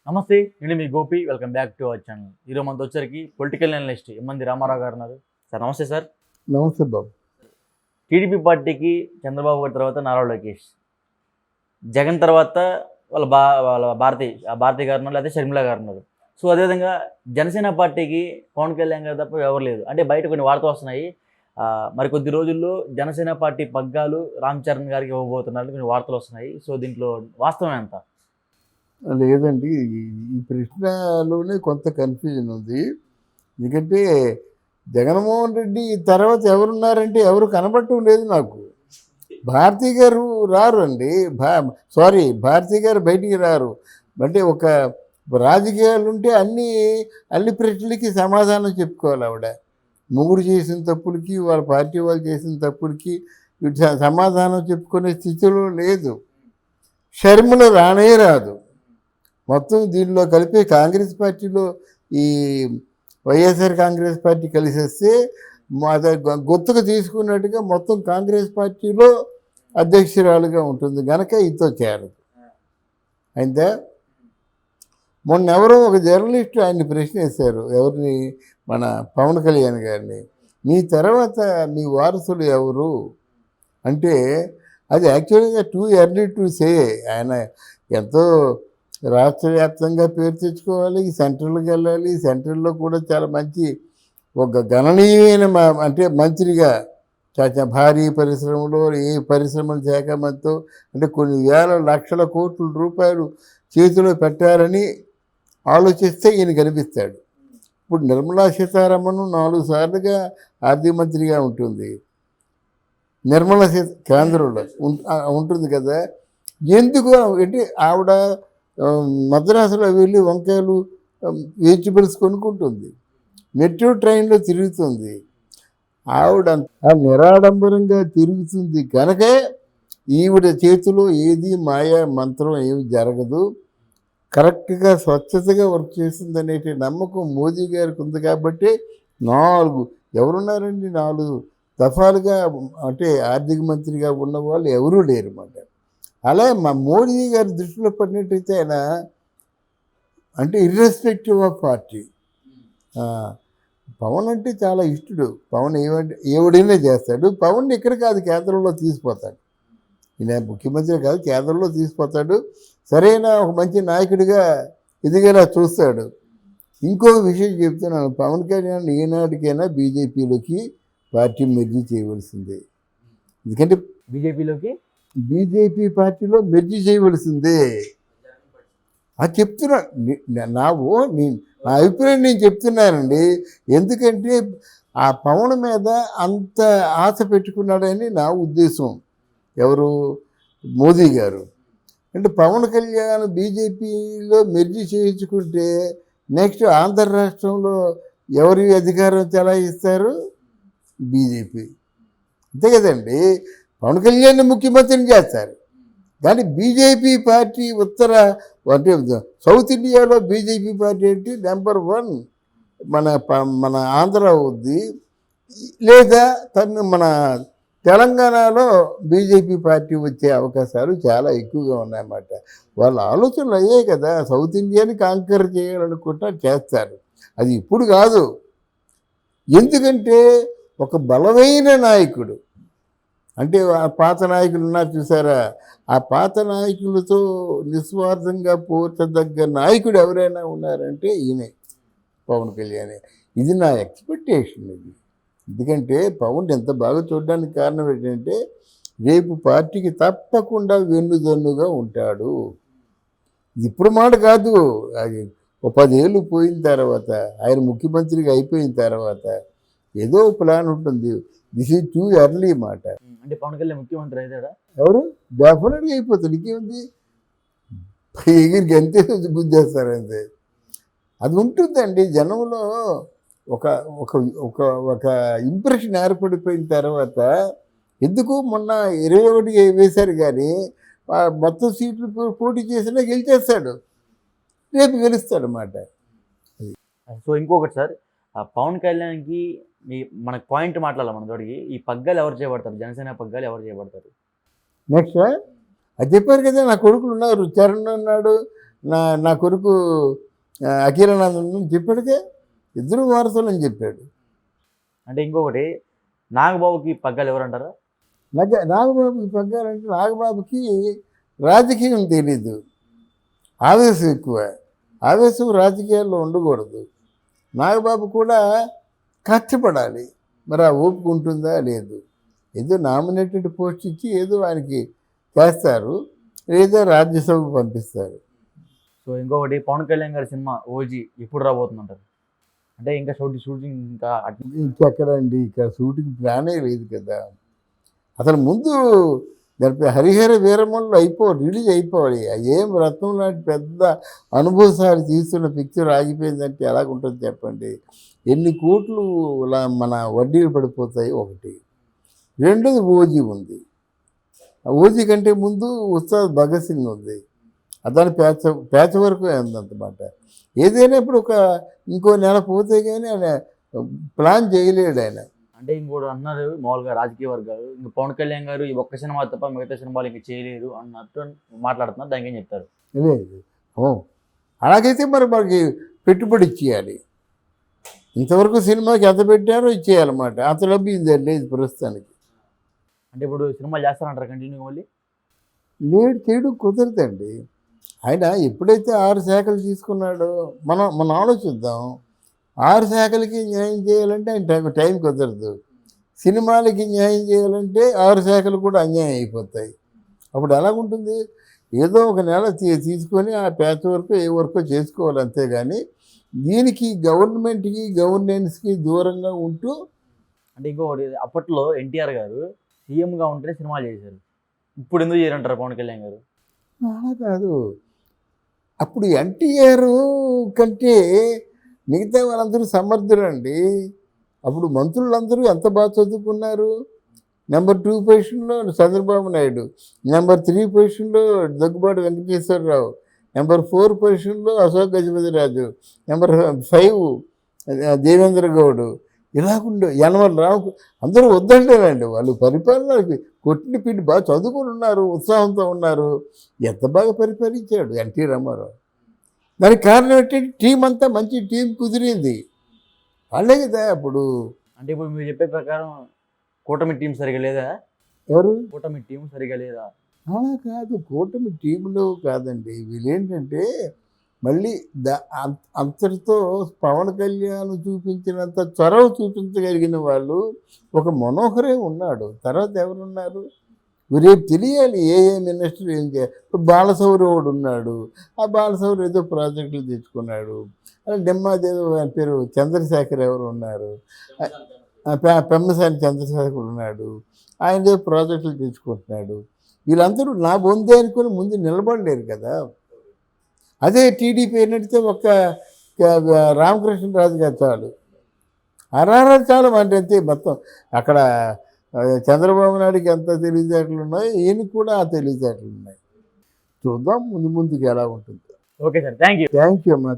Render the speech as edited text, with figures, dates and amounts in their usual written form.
నమస్తే, నేను మీ Gopi. Welcome back to our channel. ఈరోజు మనతో వచ్చరికి పొలిటికల్ అనలిస్ట్ ఎమ్మంది రామారావు గారు ఉన్నారు. సార్ నమస్తే సార్. నమస్తే బాబు. టీడీపీ పార్టీకి చంద్రబాబు గారి తర్వాత నారా లోకేష్, జగన్ తర్వాత వాళ్ళ భారతి గారు ఉన్నారు, లేదా షర్మిల గారు ఉన్నారు. సో అదేవిధంగా జనసేన పార్టీకి పవన్ కళ్యాణ్ గారు తప్ప ఎవరు లేదు. అంటే బయట కొన్ని వార్తలు వస్తున్నాయి. మరి కొద్ది రోజుల్లో జనసేన పార్టీ పగ్గాలు రామ్ చరణ్ గారికి ఇవ్వబోతున్నారు కొన్ని వార్తలు వస్తున్నాయి. సో దీంట్లో వాస్తవం ఎంత? లేదండి, ఈ ప్రశ్నలోనే కొంత కన్ఫ్యూజన్ ఉంది. ఎందుకంటే జగన్మోహన్ రెడ్డి తర్వాత ఎవరున్నారంటే ఎవరు కనబడటం లేదు నాకు. భారతి గారు రారు అండి. భారతి గారు బయటికి రారు. అంటే ఒక రాజకీయాలు ఉంటే అన్ని ప్రశ్నలకి సమాధానం చెప్పుకోవాలి ఆవిడ. ముగ్గురు చేసిన తప్పులకి, వాళ్ళ పార్టీ వాళ్ళు చేసిన తప్పులకి సమాధానం చెప్పుకునే స్థితిలో లేదు. షర్మిల రానే రాదు. మొత్తం దీనిలో కలిపి కాంగ్రెస్ పార్టీలో ఈ వైఎస్ఆర్ కాంగ్రెస్ పార్టీ కలిసేస్తే గుర్తుకు తీసుకున్నట్టుగా మొత్తం కాంగ్రెస్ పార్టీలో అధ్యక్షురాలుగా ఉంటుంది కనుక ఇంతో చేరదు. అయితే మొన్న ఎవరో ఒక జర్నలిస్టు ఆయన్ని ప్రశ్న వేశారు, ఎవరిని, మన పవన్ కళ్యాణ్ గారిని, మీ తర్వాత మీ వారసులు ఎవరు అంటే, అది యాక్చువల్గా టూ ఎర్లీ టు సే. ఆయన ఎంతో రాష్ట్ర వ్యాప్తంగా పేరు తెచ్చుకోవాలి, సెంట్రల్కి వెళ్ళాలి. సెంట్రల్లో కూడా చాలా మంచి ఒక గణనీయమైన అంటే మంత్రిగా భారీ పరిశ్రమలో ఏ పరిశ్రమల శాఖ మంత్రితో అంటే కొన్ని వేల లక్షల కోట్ల రూపాయలు చేతిలో పెట్టాలని ఆలోచిస్తే ఈయన కనిపిస్తాడు. ఇప్పుడు నిర్మలా సీతారామన్ 4 సార్లుగా ఆర్థిక మంత్రిగా ఉంటుంది. కేంద్రంలో ఉంటుంది కదా. ఎందుకు అంటే ఆవిడ మద్రాసులో వెళ్ళి వంకాయలు, వెజిటబుల్స్ కొనుక్కుంటుంది, మెట్రో ట్రైన్లో తిరుగుతుంది. ఆవిడ నిరాడంబరంగా తిరుగుతుంది కనుకే ఈవిడ చేతిలో ఏది మాయా మంత్రం ఏమి జరగదు. కరెక్ట్గా స్వచ్ఛతగా వర్క్ చేస్తుంది అనే నమ్మకం మోదీ గారికి ఉంది. కాబట్టి 4 ఎవరున్నారండి, 4 దఫాలుగా అంటే ఆర్థిక మంత్రిగా ఉన్న వాళ్ళు ఎవరూ లేరు అన్నమాట. అలా మా మోడీ గారి దృష్టిలో పడినట్టయితే ఆయన అంటే ఇర్రెస్పెక్టివ్ ఆఫ్ పార్టీ, పవన్ అంటే చాలా ఇష్టడు. పవన్ ఏవడైనా చేస్తాడు. పవన్ ఇక్కడ కాదు, కేంద్రంలో తీసిపోతాడు. ఈయన ముఖ్యమంత్రి కాదు, కేంద్రంలో తీసిపోతాడు. సరైన ఒక మంచి నాయకుడిగా ఎదిగేలా చూస్తాడు. ఇంకొక విషయం చెప్తున్నాను, పవన్ కళ్యాణ్ ఏనాటికైనా బీజేపీలోకి పార్టీ మెర్జీ చేయవలసిందే. ఎందుకంటే బీజేపీ పార్టీలో మెర్జీ చేయవలసిందే. అది చెప్తున్నా, నా అభిప్రాయం నేను చెప్తున్నానండి. ఎందుకంటే ఆ పవన్ మీద అంత ఆశ పెట్టుకున్నాడని నా ఉద్దేశం. ఎవరు, మోదీ గారు. అంటే పవన్ కళ్యాణ్ బీజేపీలో మెర్జీ చేయించుకుంటే నెక్స్ట్ ఆంధ్ర రాష్ట్రంలో ఎవరి అధికారం చెలాయిస్తారు? బీజేపీ. అంతే కదండి. పవన్ కళ్యాణ్ ముఖ్యమంత్రిని చేస్తారు, కానీ బీజేపీ పార్టీ అంటే సౌత్ ఇండియాలో బీజేపీ పార్టీ అంటే నెంబర్ 1 మన ఆంధ్ర అవుద్ది, లేదా మన తెలంగాణలో బీజేపీ పార్టీ వచ్చే అవకాశాలు చాలా ఎక్కువగా ఉన్నాయన్నమాట. వాళ్ళ ఆలోచనలు అయ్యాయి కదా, సౌత్ ఇండియాని కాంకర్ చేయాలనుకుంటా చేస్తారు. అది ఇప్పుడు కాదు. ఎందుకంటే ఒక బలమైన నాయకుడు అంటే ఆ పాత నాయకులు ఉన్నారు చూసారా, ఆ పాత నాయకులతో నిస్వార్థంగా పోర్చదగ్గ నాయకుడు ఎవరైనా ఉన్నారంటే ఈయనే, పవన్ కళ్యాణ్. ఇది నా ఎక్స్పెక్టేషన్. ఇది ఎందుకంటే పవన్ ఎంత బాగా చూడడానికి కారణం ఏంటంటే రేపు పార్టీకి తప్పకుండా వెన్నుదన్నుగా ఉంటాడు. ఇప్పుడు మాట కాదు, అది ఒక 10 ఏళ్ళు పోయిన తర్వాత, ఆయన ముఖ్యమంత్రిగా అయిపోయిన తర్వాత ఏదో ప్లాన్ ఉంటుంది. దిస్ ఈజ్ టూ ఎర్లీ మాట. అంటే పవన్ కళ్యాణ్ ముఖ్యమంత్రి అవుతాడా? ఎవరు డెఫినెట్గా అయిపోతాడు. ఇంకేముంది, ఎగిరికి ఎంతే గుద్దేస్తారంతే. అది ఉంటుందండి జనంలో ఒక ఒక ఒక ఒక ఇంప్రెషన్ ఏర్పడిపోయిన తర్వాత. ఎందుకు మొన్న 21 వేశారు, కానీ మొత్తం సీట్లు పోటీ చేసినా గెలిచేస్తాడు, రేపు గెలుస్తాడు అన్నమాట. సో ఇంకొకటి సార్, పవన్ కళ్యాణ్కి మనకు పాయింట్ మాట్లాడాలి మన తోడికి. ఈ పగ్గాలు ఎవరు చేయబడతారు? జనసేన పగ్గాలు ఎవరు చేయబడతారు? నెక్స్ట్ అది చెప్పారు కదా, నా కొడుకులు ఉన్నారు, చరణ్ ఉన్నాడు, నా కొడుకు అఖిలానందన్ అని చెప్పాడుగా, ఇద్దరు వారసులు అని చెప్పాడు. అంటే ఇంకొకటి నాగబాబుకి పగ్గాలు ఎవరంటారా? నాగబాబుకి పగ్గాలంటే నాగబాబుకి రాజకీయం తెలీదు, ఆవేశం ఎక్కువ. ఆవేశం రాజకీయాల్లో ఉండకూడదు. నాగబాబు కూడా కష్టపడాలి, మరి ఆ ఓపిక ఉంటుందా లేదు. ఏదో నామినేటెడ్ పోస్ట్ ఇచ్చి ఏదో ఆయనకి చేస్తారు, లేదా రాజ్యసభకు పంపిస్తారు. సో ఇంకొకటి పవన్ కళ్యాణ్ గారి సినిమా ఓజీ ఎప్పుడు రాబోతుందంటారు? అంటే ఇంకా షూటింగ్ ఇంకా ఇంకెక్కడండి, ఇక షూటింగ్ ప్లానే లేదు కదా. అసలు ముందు దానిపై హరిహర వీరమల్లు రిలీజ్ అయిపోవాలి. ఏం రత్నం లాంటి పెద్ద అనుభవసారి తీస్తున్న పిక్చర్ ఆగిపోయిందంటే ఎలాగుంటుంది చెప్పండి. ఎన్ని కోట్లు మన వడ్డీలు పడిపోతాయి ఒకటి. రెండోది ఓజీ ఉంది. ఆ ఓజీ కంటే ముందు ఉస్తాద్ భగత్ సింగ్ ఉంది. దాని పేచ వరకు ఉందన్నమాట. ఏదైనా ఇప్పుడు ఇంకో నెల పోతే కానీ ఆయన ప్లాన్ చేయలేడు ఆయన. అంటే ఇంకోటి అన్నారు మామూలుగా రాజకీయ వర్గాలు, ఇంకా పవన్ కళ్యాణ్ గారు ఈ ఒక్క సినిమా తప్ప మిగతా సినిమాలు ఇంకా చేయలేరు అన్నట్టు మాట్లాడుతున్నారు. దానికి ఏం చెప్తారు? లేదు, అలాగైతే మరి మనకి పెట్టుబడి ఇచ్చేయాలి. ఇంతవరకు సినిమాకి ఎంత పెట్టారో ఇచ్చేయాలన్నమాట. అంత డబ్బు ఇది లేదు ప్రస్తుతానికి. అంటే ఇప్పుడు సినిమాలు చేస్తారంటారు కంటిన్యూగా మళ్ళీ? లేడు, చేయడం కుదరదండి. ఆయన ఎప్పుడైతే 6 శాఖలు తీసుకున్నాడో మనం ఆలోచిద్దాం. 6 శాఖలకి న్యాయం చేయాలంటే ఆయన టైం కుదరదు. సినిమాలకి న్యాయం చేయాలంటే 6 శాఖలు కూడా అన్యాయం అయిపోతాయి. అప్పుడు ఎలాగుంటుంది? ఏదో ఒక నెల తీసుకొని ఆ ప్యాచ్ వరకు ఏ వరకు చేసుకోవాలి, అంతేగాని దీనికి గవర్నమెంట్కి గవర్నెన్స్కి దూరంగా ఉంటూ. అంటే ఇంకొకటి అప్పట్లో ఎన్టీఆర్ గారు సీఎంగా ఉంటేనే సినిమాలు చేశారు, ఇప్పుడు ఎందుకు చేయరంటారు పవన్ కళ్యాణ్ గారు? అలా కాదు, అప్పుడు ఎన్టీఆర్ కంటే మిగతా వాళ్ళందరూ సమర్థులండి. అప్పుడు మంత్రులందరూ ఎంత బాగా చదువుకున్నారు. నెంబర్ 2 పొజిషన్లో చంద్రబాబు నాయుడు, నెంబర్ 3 పొజిషన్లో దగ్గుబాటి వెంకటేశ్వరరావు, నెంబర్ 4 పొజిషన్లో అశోక్ గజపతిరాజు, నెంబర్ 5 దేవేంద్ర గౌడ్, ఇలాగుండే యనమల రావు. అందరూ వద్దంటేనండి, వాళ్ళు పరిపాలనకి కొట్టిన పిండి బాగా చదువుకుని ఉన్నారు, ఉత్సాహంతో ఉన్నారు. ఎంత బాగా పరిపాలించాడు ఎన్టీ రామారావు. దానికి కారణం ఏంటంటే టీం అంతా మంచి టీం కుదిరింది, వాళ్ళే కదా అప్పుడు. అంటే ఇప్పుడు మీరు చెప్పే ప్రకారం కూటమి టీం సరిగా లేదా? ఎవరు కూటమి టీం సరిగా లేదా? అలా కాదు, కూటమి టీంలో కాదండి. వీళ్ళేంటంటే మళ్ళీ అంతటితో పవన్ కళ్యాణ్ చూపించినంత చొరవ చూపించగలిగిన వాళ్ళు ఒక మనోహరే ఉన్నాడు. తర్వాత ఎవరున్నారు? రేపు తెలియాలి ఏ మినిస్టర్ ఏం చేయాలి. ఇప్పుడు బాలశౌరి ఒకడు ఉన్నాడు, ఆ బాలశౌరి ఏదో ప్రాజెక్టులు తెచ్చుకున్నాడు. అలా నెమ్మదేదో ఆయన పేరు చంద్రశేఖర్ ఎవరు ఉన్నారు, పెమ్మసాని చంద్రశేఖర్ ఉన్నాడు, ఆయన ఏదో ప్రాజెక్టులు తెచ్చుకుంటున్నాడు. వీళ్ళందరూ నా బొందే అనుకుని ముందు నిలబడలేరు కదా. అదే టీడీపీ ఏంటంటే ఒక్క రామకృష్ణరాజు గారు చాలు, అరారాలు చాలు అంటే మొత్తం. అక్కడ చంద్రబాబు నాయుడికి ఎంత తెలివితేటలు ఉన్నాయో ఈయనకి కూడా ఆ తెలివితేటలు ఉన్నాయి. చూద్దాం ముందుకు ఎలా ఉంటుంది. Okay sir, thank you. Thank you అమ్మా.